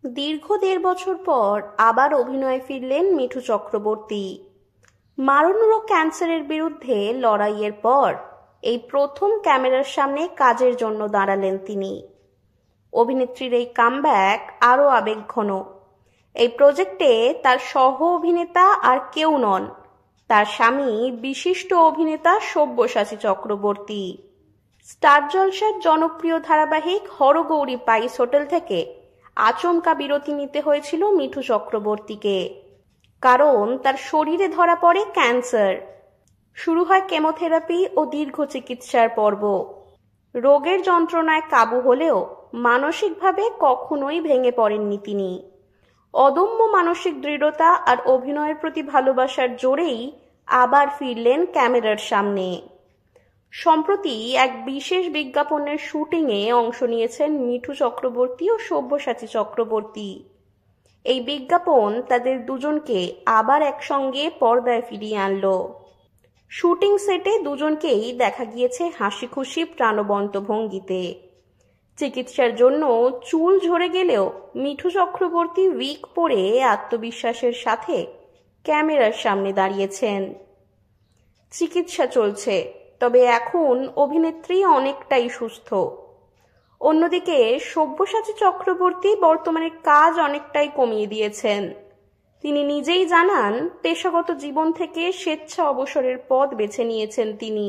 দীর্ঘ ১.৫ বছর পর আবার অভিনয়ে ফিরলেন মিঠু চক্রবর্তী। মারণ রোগ ক্যান্সারের বিরুদ্ধে লড়াইয়ের পর এই প্রথম ক্যামেরার সামনে কাজের জন্য দাঁড়ালেন তিনি। অভিনেত্রীর এই কামব্যাক আরও আবেগঘন। এই প্রজেক্টে তার সহ অভিনেতা আর কেউ নন, তার স্বামী বিশিষ্ট অভিনেতা সব্যসাচী চক্রবর্তী। স্টার জলসার জনপ্রিয় ধারাবাহিক হরগৌরী পাইস হোটেল থেকে আচমকা বিরতি নিতে হয়েছিল মিঠু চক্রবর্তীকে, কারণ তার শরীরে ধরা পড়ে ক্যান্সার। শুরু হয় কেমোথেরাপি ও দীর্ঘ চিকিৎসার পর্ব। রোগের যন্ত্রণায় কাবু হলেও মানসিকভাবে কখনোই ভেঙে পড়েননি তিনি। অদম্য মানসিক দৃঢ়তা আর অভিনয়ের প্রতি ভালোবাসার জোরেই আবার ফিরলেন ক্যামেরার সামনে। সম্প্রতি এক বিশেষ বিজ্ঞাপনের শুটিংয়ে অংশ নিয়েছেন মিঠু চক্রবর্তী ও সব্যসাচী চক্রবর্তী। এই বিজ্ঞাপন তাদের দুজনকে আবার একসঙ্গে পর্দায় ফিরিয়ে আনলো। শুটিং সেটে দুজনকেই দেখা গিয়েছে হাসি খুশি প্রাণবন্ত ভঙ্গিতে। চিকিৎসার জন্য চুল ঝরে গেলেও মিঠু চক্রবর্তী উইগ পরে আত্মবিশ্বাসের সাথে ক্যামেরার সামনে দাঁড়িয়েছেন। চিকিৎসা চলছে, তবে এখন অভিনেত্রী অনেকটাই সুস্থ। অন্যদিকে সব্যসাচী চক্রবর্তী বর্তমানে কাজ অনেকটাই কমিয়ে দিয়েছেন। তিনি নিজেই জানান, পেশাগত জীবন থেকে স্বেচ্ছা অবসরের পথ বেছে নিয়েছেন তিনি।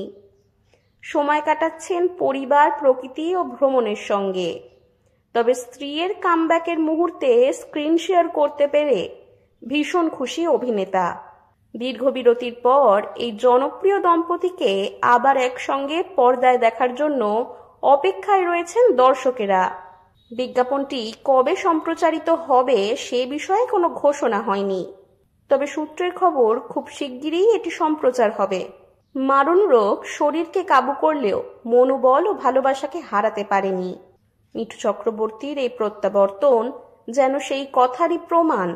সময় কাটাচ্ছেন পরিবার, প্রকৃতি ও ভ্রমণের সঙ্গে। তবে স্ত্রীর কামব্যাকের মুহূর্তে স্ক্রিন শেয়ার করতে পেরে ভীষণ খুশি অভিনেতা। দীর্ঘ বিরতির পর এই জনপ্রিয় দম্পতিকে আবার একসঙ্গে পর্দায় দেখার জন্য অপেক্ষায় রয়েছেন দর্শকেরা। বিজ্ঞাপনটি কবে সম্প্রচারিত হবে সে বিষয়ে কোনো ঘোষণা হয়নি, তবে সূত্রের খবর খুব শিগগিরই এটি সম্প্রচার হবে। মারণ রোগ শরীরকে কাবু করলেও মনোবল ও ভালোবাসাকে হারাতে পারেনি। মিঠু চক্রবর্তীর এই প্রত্যাবর্তন যেন সেই কথারই প্রমাণ।